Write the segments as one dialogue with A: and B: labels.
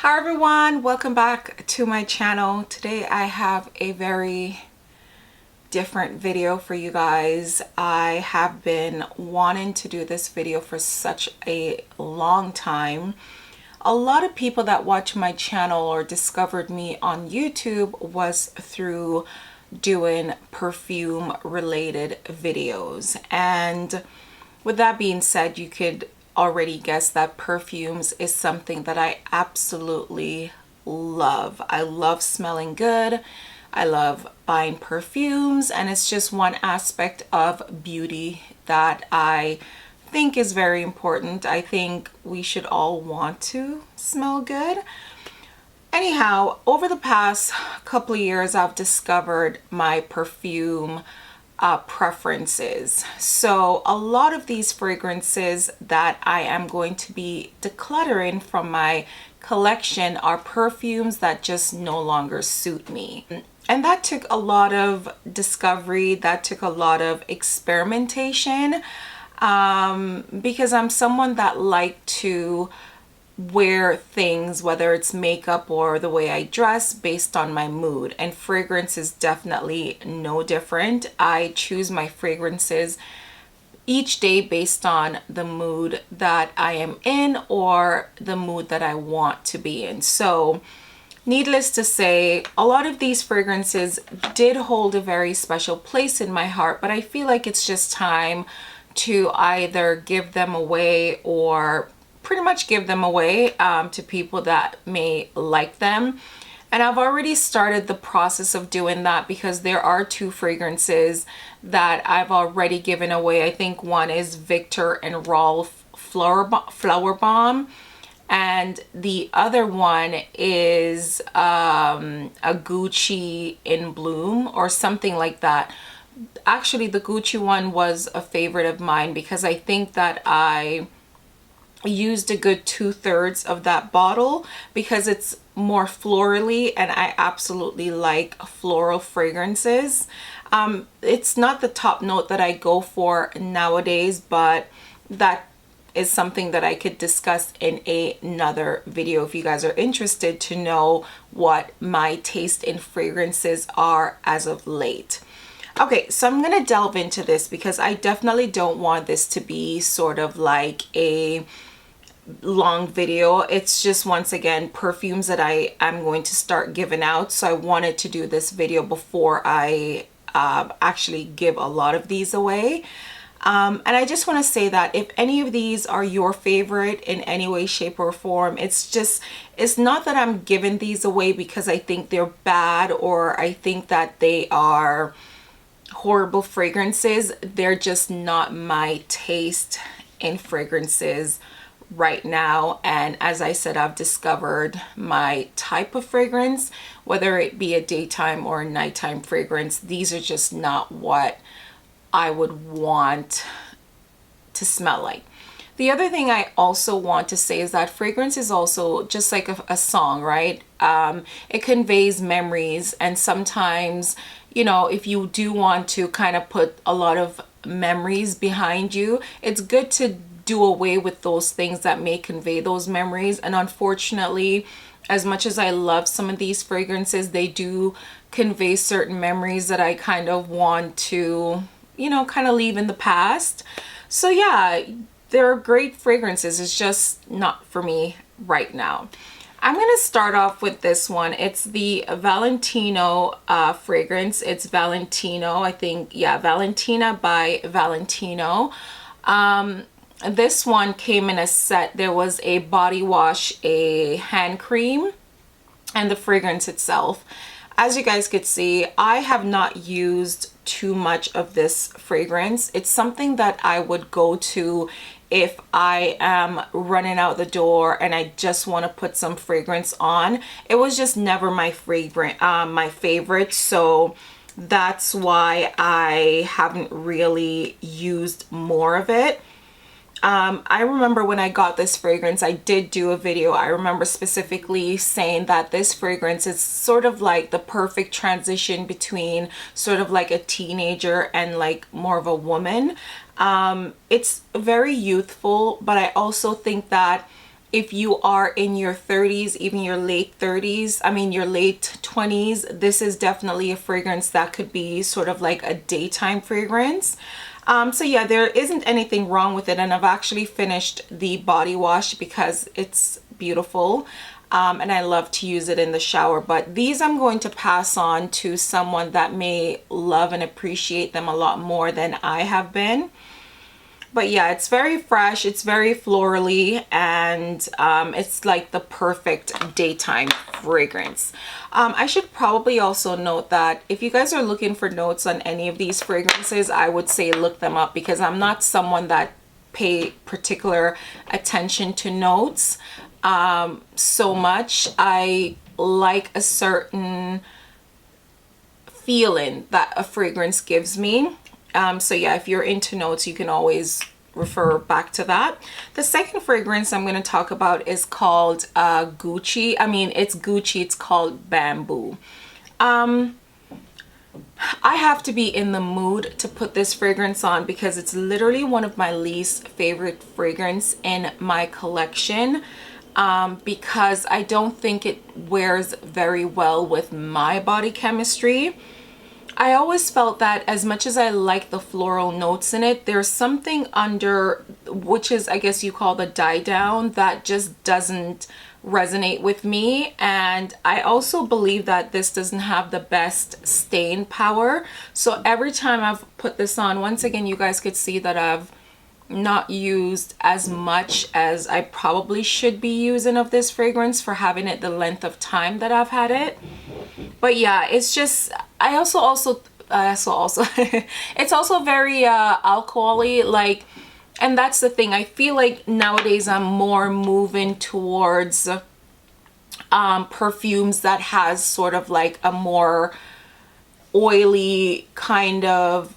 A: Hi everyone, welcome back to my channel. Today I have a very different video for you guys. I have been wanting to do this video for such a long time. A lot of people that watch my channel or discovered me on YouTube was through doing perfume related videos, and with that being said, you could already guess that perfumes is something that I absolutely love. I love smelling good. I love buying perfumes, and it's just one aspect of beauty that I think is very important. I think we should all want to smell good. Anyhow, over the past couple of years, I've discovered my perfume preferences. So a lot of these fragrances that I am going to be decluttering from my collection are perfumes that just no longer suit me. And that took a lot of discovery, that took a lot of experimentation, because I'm someone that like to wear things, whether it's makeup or the way I dress, based on my mood, and fragrance is definitely no different. I choose my fragrances each day based on the mood that I am in or the mood that I want to be in. So needless to say, a lot of these fragrances did hold a very special place in my heart, but I feel like it's just time to either give them away or pretty much give them away to people that may like them. And I've already started the process of doing that because there are two fragrances that I've already given away. I think one is Victor and Rolf Flower Bomb, and the other one is a Gucci in Bloom or something like that. Actually, the Gucci one was a favorite of mine because I think that I used a good 2/3 of that bottle because it's more florally, and I absolutely like floral fragrances. It's not the top note that I go for nowadays, but that is something that I could discuss in another video if you guys are interested to know what my taste in fragrances are as of late. Okay, so I'm gonna delve into this because I definitely don't want this to be sort of like a long video. It's just, once again, perfumes that I am going to start giving out, so I wanted to do this video before I actually give a lot of these away. And I just want to say that if any of these are your favorite in any way, shape, or form, it's not that I'm giving these away because I think they're bad or I think that they are horrible fragrances. They're just not my taste in fragrances right now. And as I said, I've discovered my type of fragrance, whether it be a daytime or a nighttime fragrance. These are just not what I would want to smell like. The other thing I also want to say is that fragrance is also just like a song, right? It conveys memories, and sometimes, you know, if you do want to kind of put a lot of memories behind you, it's good to do away with those things that may convey those memories. And unfortunately, as much as I love some of these fragrances, they do convey certain memories that I kind of want to, you know, kind of leave in the past. So yeah, they're great fragrances. It's just not for me right now. I'm gonna start off with this one. It's the Valentino fragrance. It's Valentino, I think, yeah, Valentina by Valentino. This one came in a set. There was a body wash, a hand cream, and the fragrance itself. As you guys could see, I have not used too much of this fragrance. It's something that I would go to if I am running out the door and I just want to put some fragrance on. It was just never my favorite, so that's why I haven't really used more of it. I remember when I got this fragrance, I did do a video. I remember specifically saying that this fragrance is sort of like the perfect transition between sort of like a teenager and like more of a woman. It's very youthful, but I also think that if you are in your 30s, even your late 30s, I mean your late 20s, this is definitely a fragrance that could be sort of like a daytime fragrance. So yeah, there isn't anything wrong with it, and I've actually finished the body wash because it's beautiful. And I love to use it in the shower, but these I'm going to pass on to someone that may love and appreciate them a lot more than I have been. But yeah, it's very fresh, it's very florally, and it's like the perfect daytime fragrance. I should probably also note that if you guys are looking for notes on any of these fragrances, I would say look them up, because I'm not someone that pay particular attention to notes so much. I like a certain feeling that a fragrance gives me. So yeah, if you're into notes, you can always refer back to that. The second fragrance I'm going to talk about is called Gucci. I mean, it's Gucci. It's called Bamboo. I have to be in the mood to put this fragrance on because it's literally one of my least favorite fragrance in my collection. Because I don't think it wears very well with my body chemistry. I always felt that as much as I like the floral notes in it, there's something under, which is I guess you call the die down, that just doesn't resonate with me. And I also believe that this doesn't have the best stain power. So every time I've put this on, once again, you guys could see that I've not used as much as I probably should be using of this fragrance for having it the length of time that I've had it. But yeah, it's just, I also it's also very alcohol-y, like, and that's the thing. I feel like nowadays I'm more moving towards perfumes that has sort of like a more oily kind of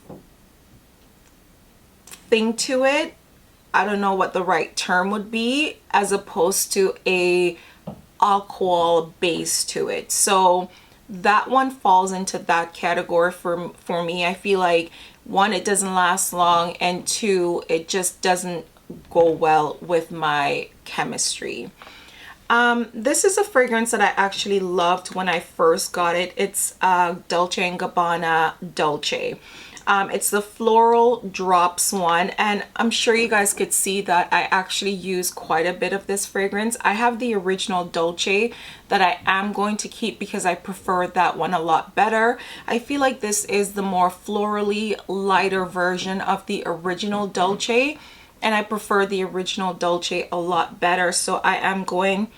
A: thing to it. I don't know what the right term would be, as opposed to a alcohol base to it. So that one falls into that category for me. I feel like, one, it doesn't last long, and two, it just doesn't go well with my chemistry. This is a fragrance that I actually loved when I first got it. It's Dolce Gabbana Dolce. It's the floral drops one, and I'm sure you guys could see that I actually use quite a bit of this fragrance. I have the original Dolce that I am going to keep because I prefer that one a lot better. I feel like this is the more florally lighter version of the original Dolce, and I prefer the original Dolce a lot better. So I am going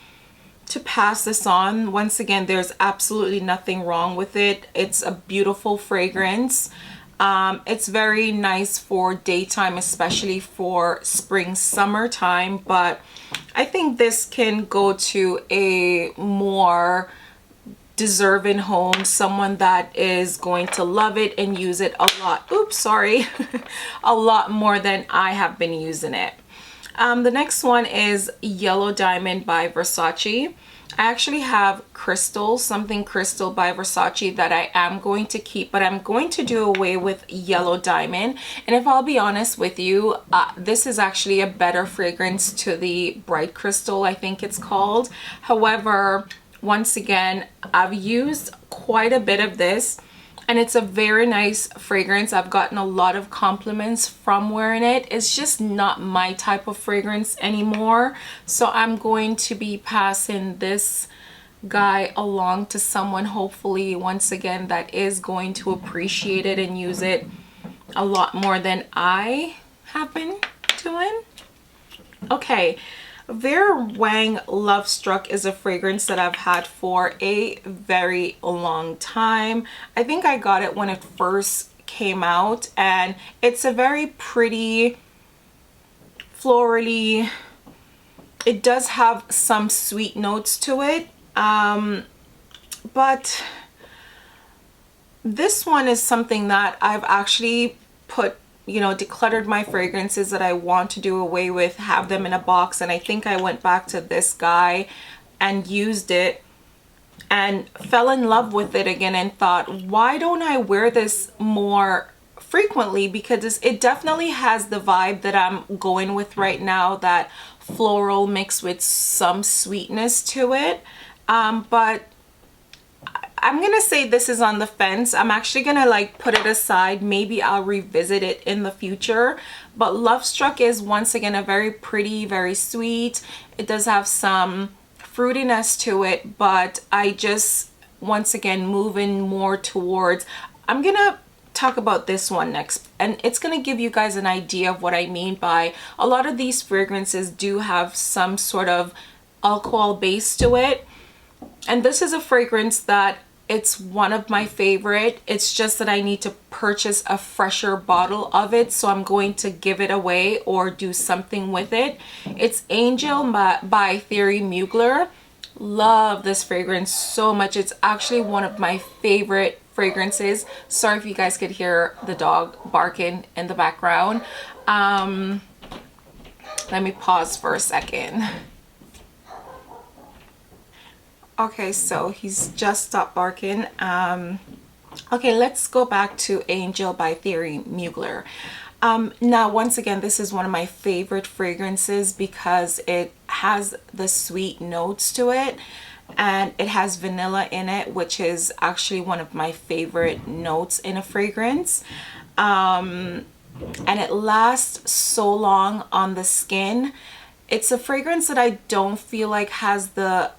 A: to pass this on. Once again, there's absolutely nothing wrong with it. It's a beautiful fragrance. It's very nice for daytime, especially for spring, summertime, but I think this can go to a more deserving home, someone that is going to love it and use it a lot. Oops, sorry. A lot more than I have been using it. The next one is Yellow Diamond by Versace. I actually have Crystal, something Crystal by Versace that I am going to keep, but I'm going to do away with Yellow Diamond. And if I'll be honest with you, this is actually a better fragrance to the Bright Crystal, I think it's called. However, once again, I've used quite a bit of this, and it's a very nice fragrance. I've gotten a lot of compliments from wearing it. It's just not my type of fragrance anymore. So I'm going to be passing this guy along to someone, hopefully, once again, that is going to appreciate it and use it a lot more than I have been doing. Okay. Vera Wang Love Struck is a fragrance that I've had for a very long time. I think I got it when it first came out, and it's a very pretty, florally, it does have some sweet notes to it, but this one is something that I've actually put, you know, decluttered my fragrances that I want to do away with, have them in a box, and I think I went back to this guy and used it and fell in love with it again and thought, why don't I wear this more frequently? Because it definitely has the vibe that I'm going with right now, that floral mixed with some sweetness to it. But I'm gonna say this is on the fence. I'm actually gonna like put it aside. Maybe I'll revisit it in the future. But Love Struck is once again a very pretty, very sweet. It does have some fruitiness to it, but I just once again moving more towards, I'm gonna talk about this one next, and it's going to give you guys an idea of what I mean by a lot of these fragrances do have some sort of alcohol base to it. And this is a fragrance that it's one of my favorite. It's just that I need to purchase a fresher bottle of it, so I'm going to give it away or do something with it. It's Angel by Thierry Mugler. Love this fragrance so much. It's actually one of my favorite fragrances. Sorry if you guys could hear the dog barking in the background. Let me pause for a second. Okay, so he's just stopped barking. Okay, let's go back to Angel by Thierry Mugler. Now, once again, this is one of my favorite fragrances because it has the sweet notes to it, and it has vanilla in it, which is actually one of my favorite notes in a fragrance. And it lasts so long on the skin. It's a fragrance that I don't feel like has the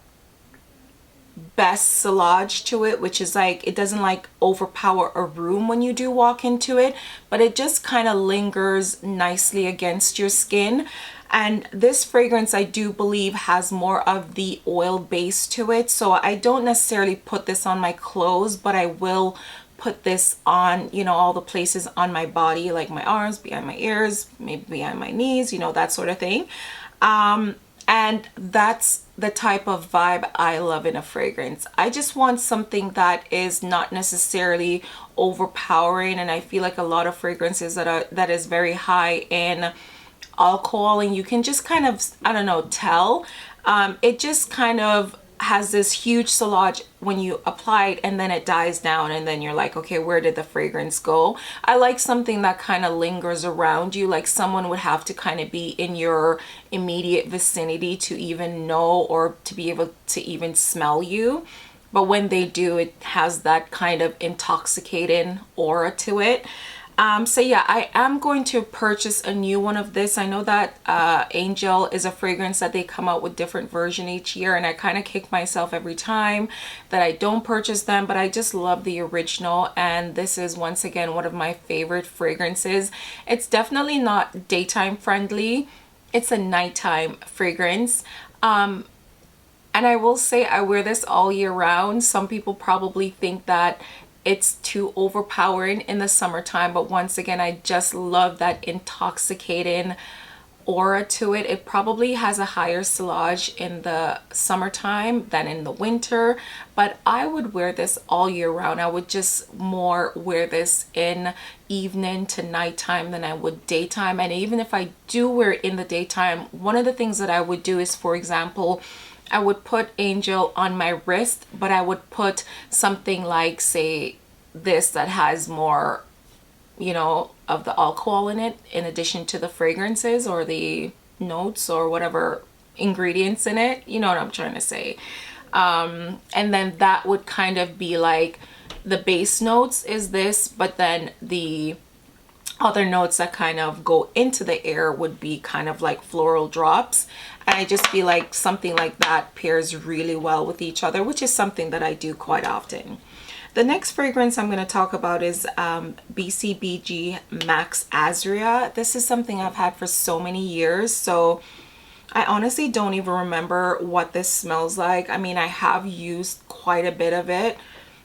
A: best sillage to it, which is like, it doesn't like overpower a room when you do walk into it, but it just kind of lingers nicely against your skin. And this fragrance, I do believe, has more of the oil base to it, so I don't necessarily put this on my clothes, but I will put this on, you know, all the places on my body, like my arms, behind my ears, maybe behind my knees, you know, that sort of thing. And that's the type of vibe I love in a fragrance. I just want something that is not necessarily overpowering, and I feel like a lot of fragrances that is very high in alcohol, and you can just kind of, I don't know, tell. It just kind of has this huge sillage when you apply it, and then it dies down, and then you're like, okay, where did the fragrance go? I like something that kind of lingers around you, like someone would have to kind of be in your immediate vicinity to even know or to be able to even smell you. But when they do, it has that kind of intoxicating aura to it. So yeah, I am going to purchase a new one of this. I know that Angel is a fragrance that they come out with different version each year, and I kind of kick myself every time that I don't purchase them, but I just love the original, and this is once again one of my favorite fragrances. It's definitely not daytime friendly. It's a nighttime fragrance. And I will say I wear this all year round. Some people probably think that it's too overpowering in the summertime, but once again, I just love that intoxicating aura to it. It probably has a higher sillage in the summertime than in the winter, but I would wear this all year round. I would just more wear this in evening to nighttime than I would daytime. And even if I do wear it in the daytime, one of the things that I would do is, for example, I would put Angel on my wrist, but I would put something like, say, this that has more, you know, of the alcohol in it, in addition to the fragrances or the notes or whatever ingredients in it. You know what I'm trying to say. And then that would kind of be like the base notes is this, but then the other notes that kind of go into the air would be kind of like floral drops. And I just feel like something like that pairs really well with each other, which is something that I do quite often. The next fragrance I'm going to talk about is BCBG Max Azria. This is something I've had for so many years, so I honestly don't even remember what this smells like. I mean, I have used quite a bit of it,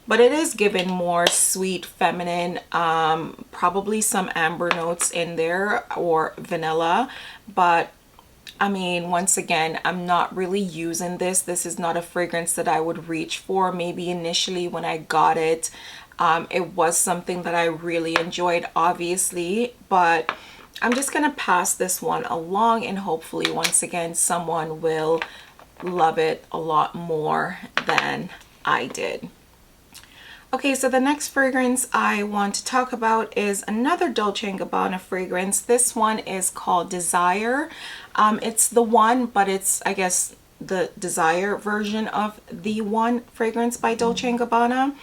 A: but it is given more sweet, feminine, probably some amber notes in there or vanilla. But I mean, once again, I'm not really using this. This is not a fragrance that I would reach for. Maybe initially when I got it, it was something that I really enjoyed, obviously, but I'm just gonna pass this one along, and hopefully once again someone will love it a lot more than I did. Okay, so the next fragrance I want to talk about is another Dolce & Gabbana fragrance. This one is called Desire. It's the one, but it's, I guess, the Desire version of the one fragrance by Dolce & Gabbana.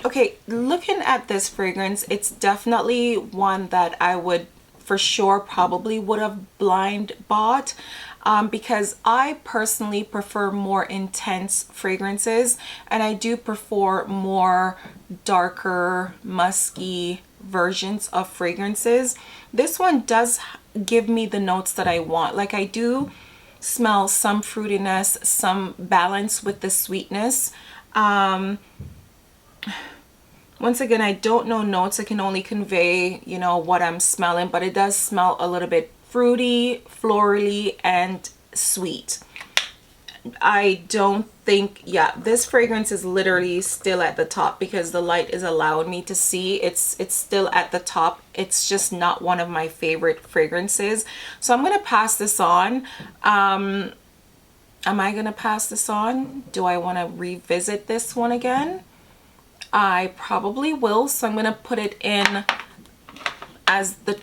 A: Okay, looking at this fragrance, it's definitely one that I would for sure probably would have blind bought. Because I personally prefer more intense fragrances, and I do prefer more darker, musky versions of fragrances. This one does give me the notes that I want. Like, I do smell some fruitiness, some balance with the sweetness. Once again, I don't know notes. I can only convey, you know, what I'm smelling, but it does smell a little bit fruity, florally, and sweet. I don't think, yeah, this fragrance is literally still at the top because the light is allowing me to see. It's still at the top. It's just not one of my favorite fragrances. So I'm going to pass this on. Am I going to pass this on? Do I want to revisit this one again? I probably will. So I'm going to put it in as the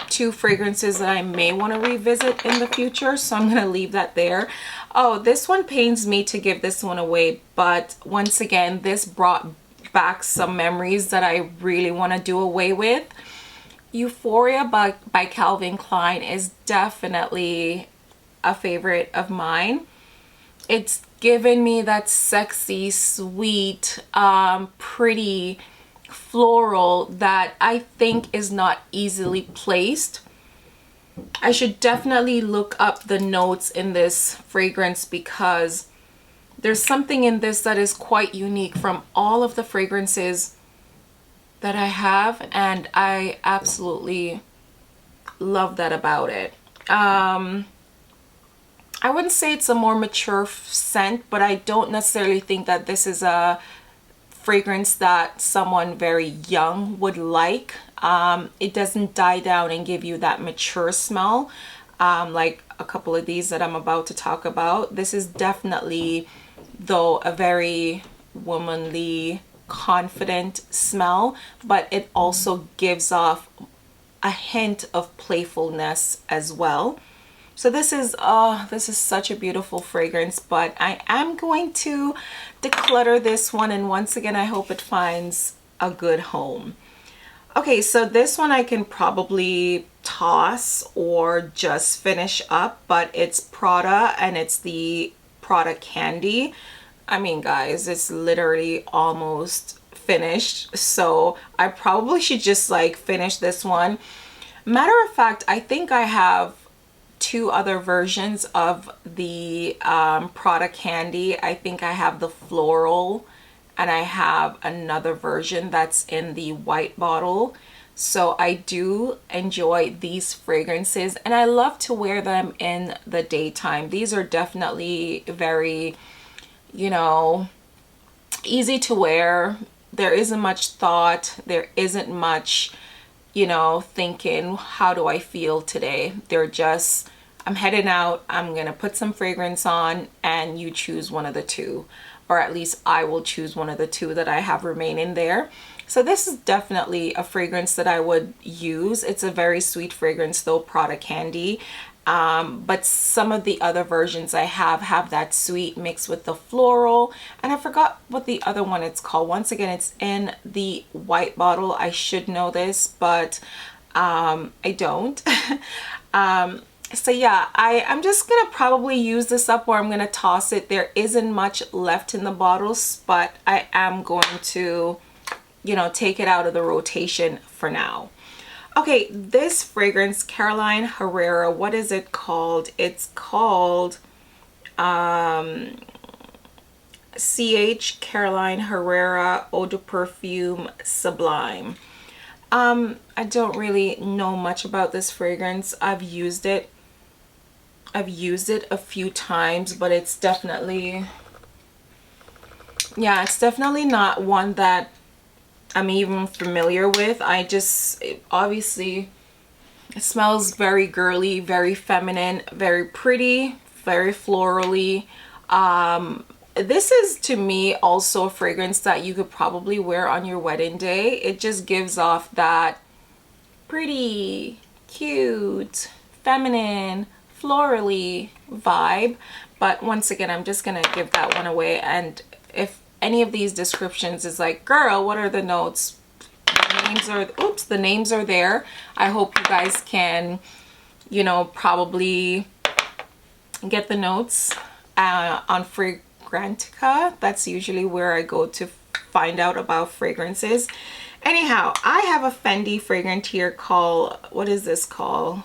A: two fragrances that I may want to revisit in the future, so I'm going to leave that there. Oh, this one pains me to give this one away, but once again, this brought back some memories that I really want to do away with. Euphoria by Calvin Klein is definitely a favorite of mine. It's given me that sexy, sweet, pretty floral that I think is not easily placed. I should definitely look up the notes in this fragrance because there's something in this that is quite unique from all of the fragrances that I have, and I absolutely love that about it. I wouldn't say it's a more mature scent, but I don't necessarily think that this is a fragrance that someone very young would like. It doesn't die down and give you that mature smell like a couple of these that I'm about to talk about. This is definitely, though, a very womanly, confident smell, but it also gives off a hint of playfulness as well. So this is such a beautiful fragrance, but I am going to declutter this one, and once again, I hope it finds a good home. Okay, so this one I can probably toss or just finish up, but it's Prada, and it's the Prada Candy. I mean, guys, it's literally almost finished, so I probably should just like finish this one. Matter of fact, I think I have two other versions of the Prada Candy. I think I have the floral, and I have another version that's in the white bottle. So I do enjoy these fragrances, and I love to wear them in the daytime. These are definitely very, you know, easy to wear. There isn't much thought. There isn't much, you know, thinking, how do I feel today? They're just, I'm heading out, I'm gonna put some fragrance on, and you choose one of the two, or at least I will choose one of the two that I have remaining there. So this is definitely a fragrance that I would use. It's a very sweet fragrance though, Prada Candy. But some of the other versions I have that sweet mixed with the floral, and I forgot what the other one it's called. Once again, it's in the white bottle. I should know this, but I don't. So yeah, I'm just gonna probably use this up, or I'm gonna toss it. There isn't much left in the bottles, but I am going to, you know, take it out of the rotation for now. Okay, this fragrance, Caroline Herrera, what is it called? It's called CH Caroline Herrera Eau de Perfume Sublime. I don't really know much about this fragrance. I've used it a few times, but it's definitely, yeah, it's definitely not one that I'm even familiar with. Obviously it smells very girly, very feminine, very pretty, very florally. this is to me also a fragrance that you could probably wear on your wedding day. It just gives off that pretty, cute, feminine, florally vibe. But once again, I'm just gonna give that one away. And if any of these descriptions is like, girl, what are the notes? The names are, oops, the names are there. I hope you guys can, you know, probably get the notes on Fragrantica. That's usually where I go to find out about fragrances. Anyhow, I have a Fendi fragrance here called, what is this called?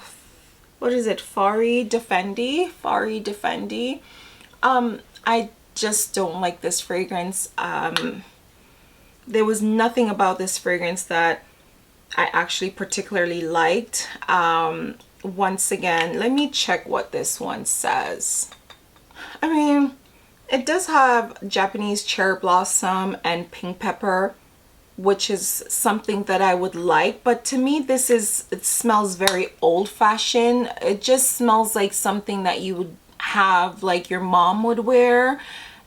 A: What is it? Fari de Fendi? Fari de Fendi. I just don't like this fragrance. There was nothing about this fragrance that I actually particularly liked. Once again, let me check what this one says. I mean, it does have Japanese cherry blossom and pink pepper, which is something that I would like, but to me this is, it smells very old-fashioned. It just smells like something that you would have, like your mom would wear,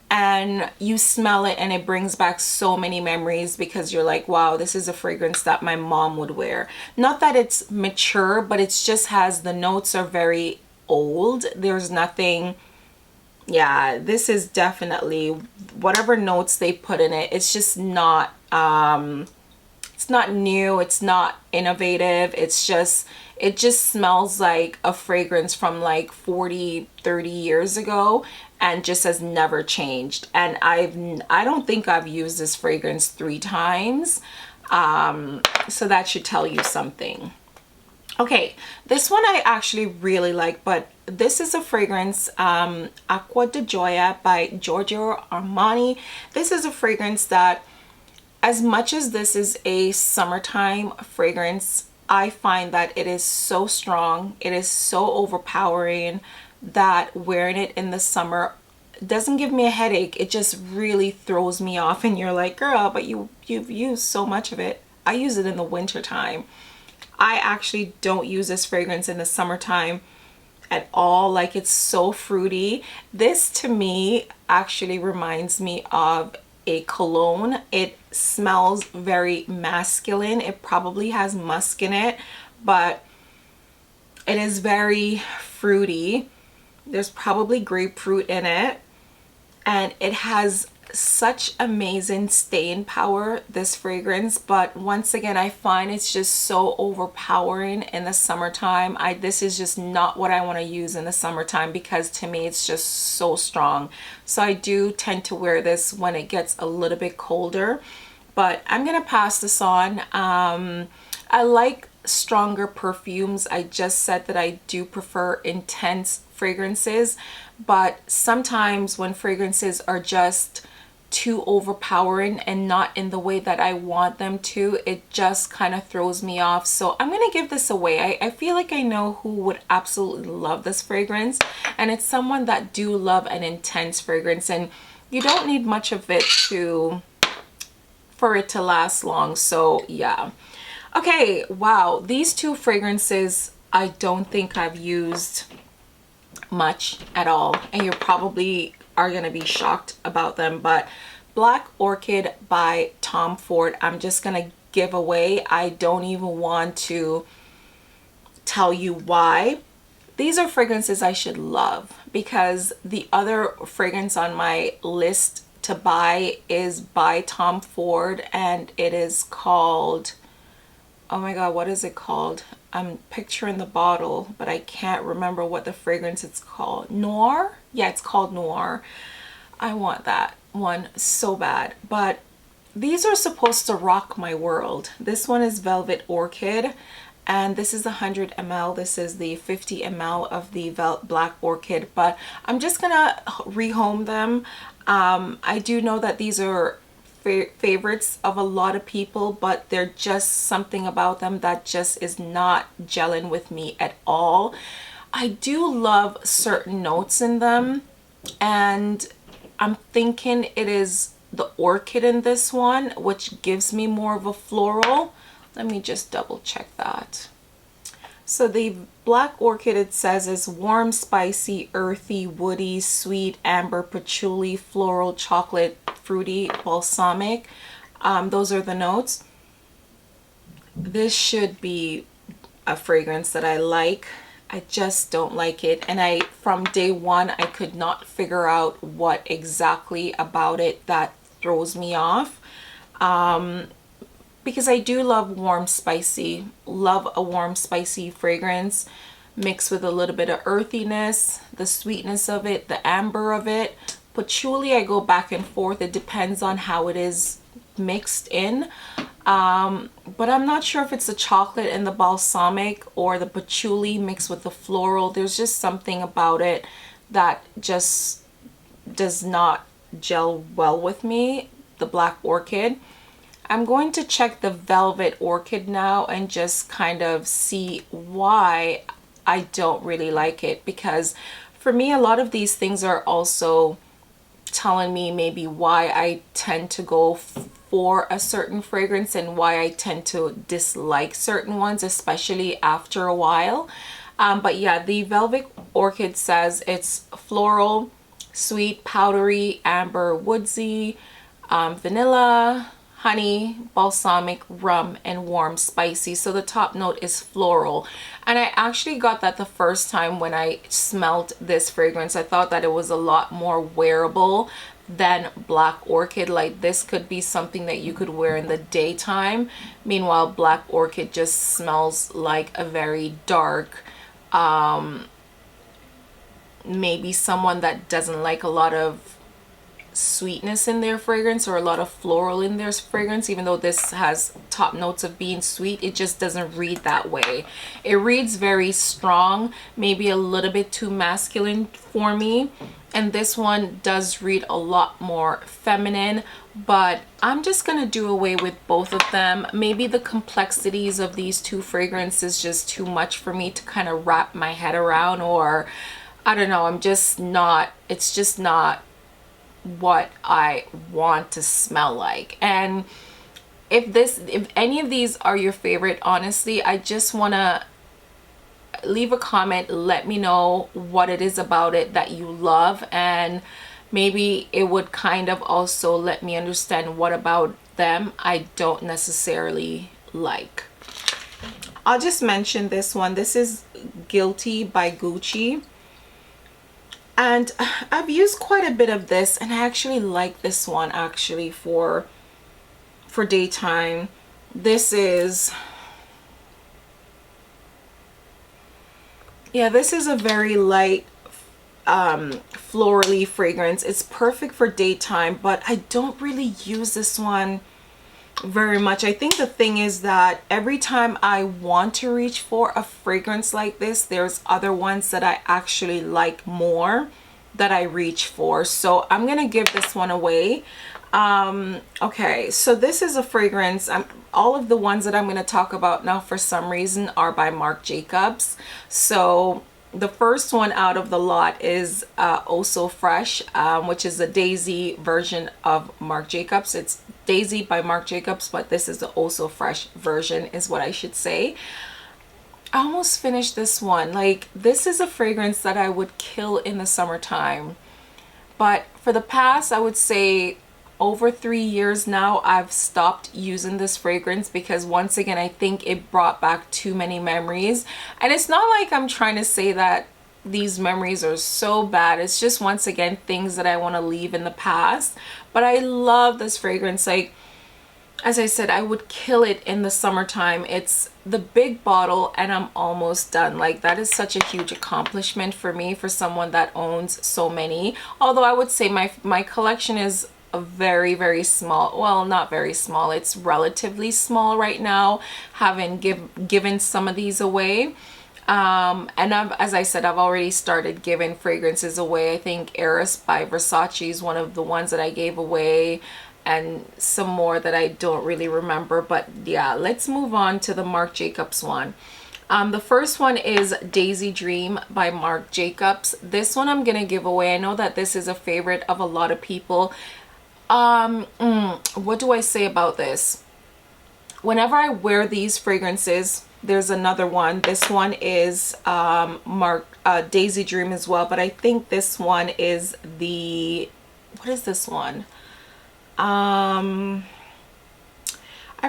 A: and you smell it and it brings back so many memories because you're like, wow, this is a fragrance that my mom would wear. Not that it's mature, but it's just has, the notes are very old. There's nothing, yeah, this is definitely, whatever notes they put in it, it's just not it's not new, it's not innovative. It's just, it just smells like a fragrance from like 40-30 years ago and just has never changed. And I don't think I've used this fragrance 3 times, so that should tell you something. Okay, this one I actually really like, but this is a fragrance, Acqua di Gioia by Giorgio Armani. This is a fragrance that, as much as this is a summertime fragrance, I find that it is so strong, it is so overpowering, that wearing it in the summer doesn't give me a headache. It just really throws me off, and you're like, girl, but you've used so much of it. I use it in the winter time. I actually don't use this fragrance in the summertime at all. Like, it's so fruity. This to me actually reminds me of a cologne. It smells very masculine. It probably has musk in it, but it is very fruity. There's probably grapefruit in it, and it has such amazing staying power, this fragrance. But once again, I find it's just so overpowering in the summertime. This is just not what I want to use in the summertime, because to me it's just so strong. So I do tend to wear this when it gets a little bit colder, but I'm gonna pass this on. I like stronger perfumes. I just said that I do prefer intense fragrances, but sometimes when fragrances are just too overpowering and not in the way that I want them to, it just kind of throws me off. So I'm gonna give this away. I feel like I know who would absolutely love this fragrance, and it's someone that do love an intense fragrance, and you don't need much of it for it to last long. So yeah. Okay, wow, these 2 fragrances I don't think I've used much at all, and you probably are gonna be shocked about them. But Black Orchid by Tom Ford, I'm just gonna give away. I don't even want to tell you why. These are fragrances I should love, because the other fragrance on my list to buy is by Tom Ford, and it is called, oh my god, what is it called? I'm picturing the bottle, but I can't remember what the fragrance it's called. Noir? Yeah, it's called Noir. I want that one so bad. But these are supposed to rock my world. This one is Velvet Orchid, and this is 100 ml. This is the 50 ml of the Black Orchid, but I'm just gonna rehome them. I do know that these are favorites of a lot of people, but they're just something about them that just is not gelling with me at all. I do love certain notes in them, and I'm thinking it is the orchid in this one, which gives me more of a floral. Let me just double check that. So the Black Orchid, it says, is warm, spicy, earthy, woody, sweet, amber, patchouli, floral, chocolate, fruity, balsamic. Those are the notes. This should be a fragrance that I like. I just don't like it, and from day one I could not figure out what exactly about it that throws me off, because I do love warm spicy, love a warm spicy fragrance mixed with a little bit of earthiness, the sweetness of it, the amber of it. Patchouli, I go back and forth, it depends on how it is mixed in. But I'm not sure if it's the chocolate and the balsamic or the patchouli mixed with the floral. There's just something about it that just does not gel well with me, the Black Orchid. I'm going to check the Velvet Orchid now and just kind of see why I don't really like it, because for me a lot of these things are also telling me maybe why I tend to go for a certain fragrance and why I tend to dislike certain ones, especially after a while. But yeah, the Velvet Orchid says it's floral, sweet, powdery, amber, woodsy, vanilla, honey, balsamic, rum, and warm spicy. So the top note is floral, and I actually got that the first time when I smelled this fragrance. I thought that it was a lot more wearable than Black Orchid. Like, this could be something that you could wear in the daytime. Meanwhile, Black Orchid just smells like a very dark, maybe someone that doesn't like a lot of sweetness in their fragrance or a lot of floral in their fragrance. Even though this has top notes of being sweet, it just doesn't read that way. It reads very strong, maybe a little bit too masculine for me, and this one does read a lot more feminine. But I'm just gonna do away with both of them. Maybe the complexities of these two fragrances is just too much for me to kind of wrap my head around, or I don't know, it's just not what I want to smell like. And if any of these are your favorite, honestly, I just want to leave a comment, let me know what it is about it that you love, and maybe it would kind of also let me understand what about them I don't necessarily like. I'll just mention this one. This is Guilty by Gucci. And I've used quite a bit of this, and I actually like this one actually for daytime. This is, yeah, this is a very light florally fragrance. It's perfect for daytime, but I don't really use this one very much. I think the thing is that every time I want to reach for a fragrance like this, there's other ones that I actually like more that I reach for. So I'm gonna give this one away. Okay, so this is a fragrance. All of the ones that I'm going to talk about now for some reason are by Marc Jacobs. So the first one out of the lot is Oh So Fresh, which is the Daisy version of Marc Jacobs. It's Daisy by Marc Jacobs, but this is the Oh So Fresh version is what I should say. I almost finished this one. Like, this is a fragrance that I would kill in the summertime. But for the past, I would say over 3 years now, I've stopped using this fragrance because once again, I think it brought back too many memories. And it's not like I'm trying to say that these memories are so bad. It's just, once again, things that I want to leave in the past. But I love this fragrance. Like, as I said, I would kill it in the summertime. It's the big bottle and I'm almost done. Like, that is such a huge accomplishment for me, for someone that owns so many. Although I would say my collection is a very, very small, well, not very small, it's relatively small right now, having given some of these away. And as I said, I've already started giving fragrances away. I think Eris by Versace is one of the ones that I gave away, and some more that I don't really remember. But yeah, let's move on to the Marc Jacobs one. The first one is Daisy Dream by Marc Jacobs. This one I'm gonna give away. I know that this is a favorite of a lot of people. What do I say about this? Whenever I wear these fragrances, there's another one. This one is Daisy Dream as well, but I think this one is the, what is this one? I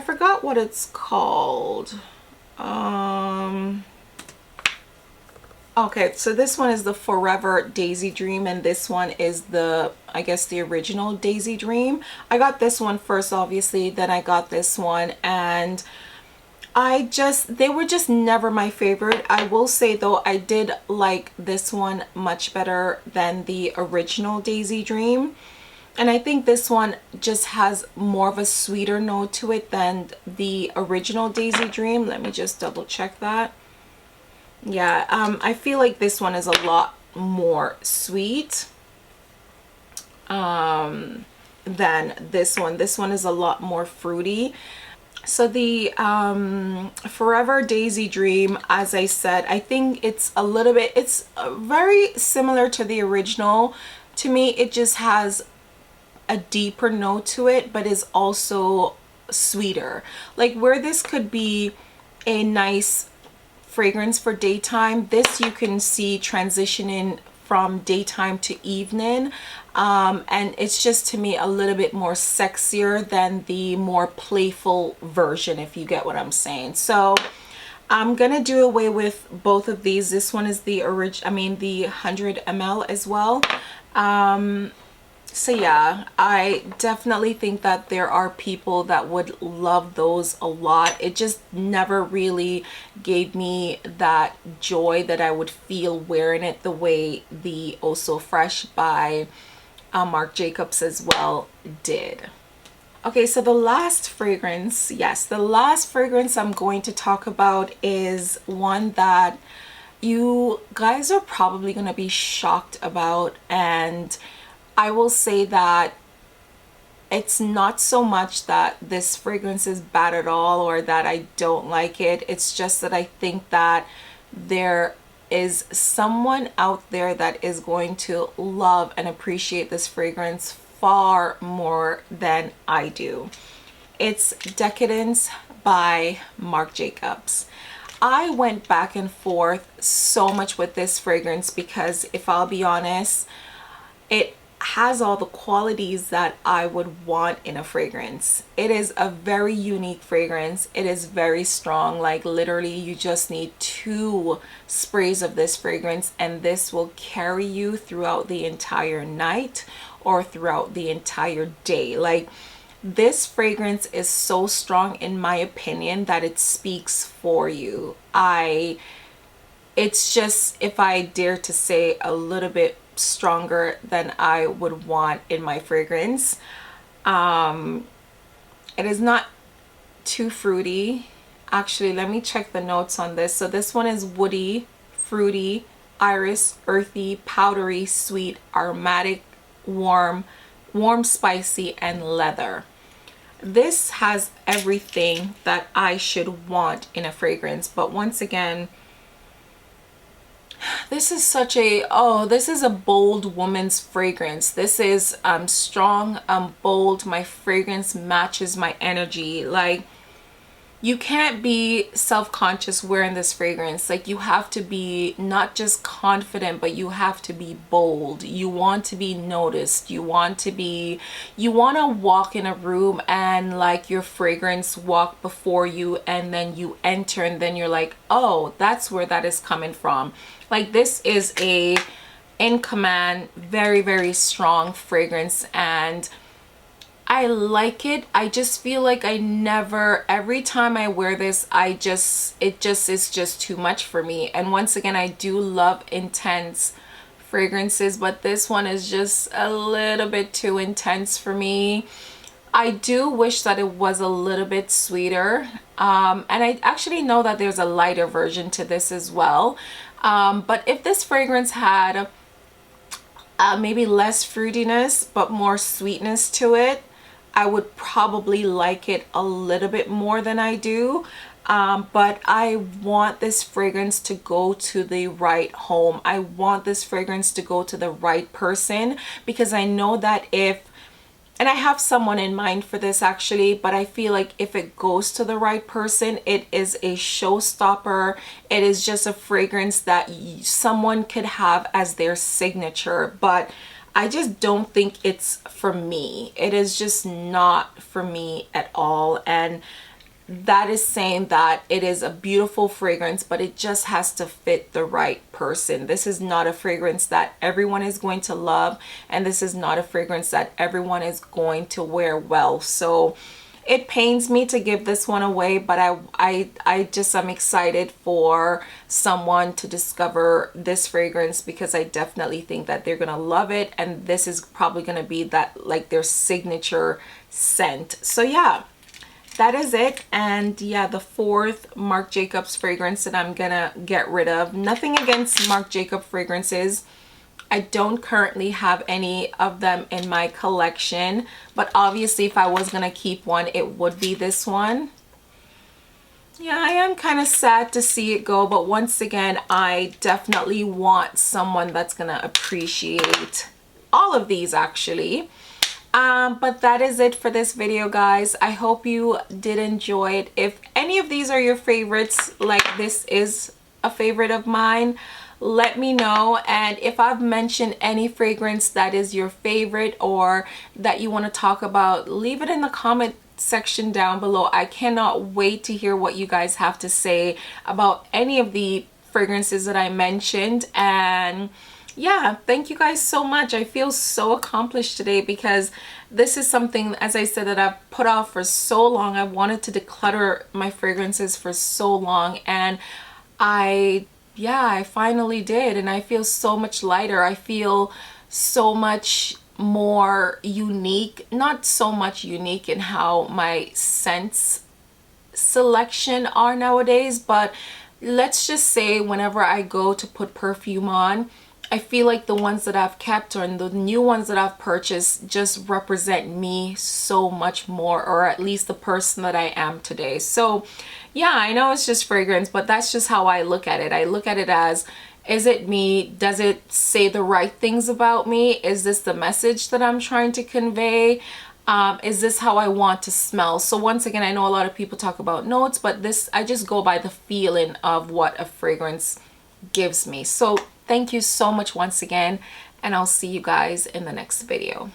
A: forgot what it's called. Okay, so this one is the Forever Daisy Dream, and this one is the, I guess, the original Daisy Dream. I got this one first, obviously, then I got this one, and they were just never my favorite. I will say though, I did like this one much better than the original Daisy Dream. And I think this one just has more of a sweeter note to it than the original Daisy Dream. Let me just double check that. Yeah, I feel like this one is a lot more sweet than this one. This one is a lot more fruity. So the Forever Daisy Dream, as I said, I think it's a little bit, it's very similar to the original. To me, it just has a deeper note to it, but is also sweeter. Like where this could be a nice fragrance for daytime, this you can see transitioning from daytime to evening, and it's just, to me, a little bit more sexier than the more playful version, if you get what I'm saying. So I'm gonna do away with both of these. This one is the the 100 ml as well. So yeah, I definitely think that there are people that would love those a lot. It just never really gave me that joy that I would feel wearing it the way the Oh So Fresh by Marc Jacobs as well did. Okay, so the last fragrance, yes, the last fragrance I'm going to talk about is one that you guys are probably going to be shocked about, and I will say that it's not so much that this fragrance is bad at all or that I don't like it. It's just that I think that there is someone out there that is going to love and appreciate this fragrance far more than I do. It's Decadence by Marc Jacobs. I went back and forth so much with this fragrance because, if I'll be honest, it has all the qualities that I would want in a fragrance. It is a very unique fragrance. It is very strong. Like literally you just need 2 sprays of this fragrance and this will carry you throughout the entire night or throughout the entire day. Like, this fragrance is so strong, in my opinion, that it speaks for you. It's just, if I dare to say, a little bit stronger than I would want in my fragrance. It is not too fruity. Actually, let me check the notes on this. So this one is woody, fruity, iris, earthy, powdery, sweet, aromatic, warm, spicy, and leather. This has everything that I should want in a fragrance, but once again, this is such a, this is a bold woman's fragrance. This is strong, bold. My fragrance matches my energy. Like, you can't be self-conscious wearing this fragrance. Like, you have to be not just confident, but you have to be bold. You want to be noticed. You want to walk in a room and like your fragrance walk before you, and then you enter and then you're like, oh, that's where that is coming from. Like, this is a in command, very, very strong fragrance, and I like it. I just feel like every time I wear this, it just is just too much for me. And once again, I do love intense fragrances, but this one is just a little bit too intense for me. I do wish that it was a little bit sweeter. And I actually know that there's a lighter version to this as well. But if this fragrance had maybe less fruitiness, but more sweetness to it, I would probably like it a little bit more than I do. But I want this fragrance to go to the right home. I want this fragrance to go to the right person, because I know that if And I have someone in mind for this actually, but I feel like if it goes to the right person, it is a showstopper. It is just a fragrance that someone could have as their signature, but I just don't think it's for me. It is just not for me at all. And that is saying that it is a beautiful fragrance, but it just has to fit the right person. This is not a fragrance that everyone is going to love, and this is not a fragrance that everyone is going to wear well. So it pains me to give this one away, but I'm excited for someone to discover this fragrance, because I definitely think that they're gonna love it, and this is probably gonna be that, like, their signature scent. So yeah, that is it. And yeah, the fourth Marc Jacobs fragrance that I'm gonna get rid of. Nothing against Marc Jacobs fragrances. I don't currently have any of them in my collection, but obviously if I was gonna keep one, it would be this one. Yeah, I am kind of sad to see it go, but once again, I definitely want someone that's gonna appreciate all of these actually. But that is it for this video, guys. I hope you did enjoy it. If any of these are your favorites, like this is a favorite of mine, let me know. And if I've mentioned any fragrance that is your favorite or that you want to talk about, leave it in the comment section down below. I cannot wait to hear what you guys have to say about any of the fragrances that I mentioned. And yeah, thank you guys so much. I feel so accomplished today, because this is something, as I said, that I've put off for so long. I wanted to declutter my fragrances for so long, and I finally did, and I feel so much lighter. I feel so much more unique, not so much unique in how my scents selection are nowadays, but let's just say whenever I go to put perfume on, I feel like the ones that I've kept or the new ones that I've purchased just represent me so much more, or at least the person that I am today. So yeah, I know it's just fragrance, but that's just how I look at it. I look at it as, is it me? Does it say the right things about me? Is this the message that I'm trying to convey? Is this how I want to smell? So once again, I know a lot of people talk about notes, but this, I just go by the feeling of what a fragrance gives me. So thank you so much once again, and I'll see you guys in the next video.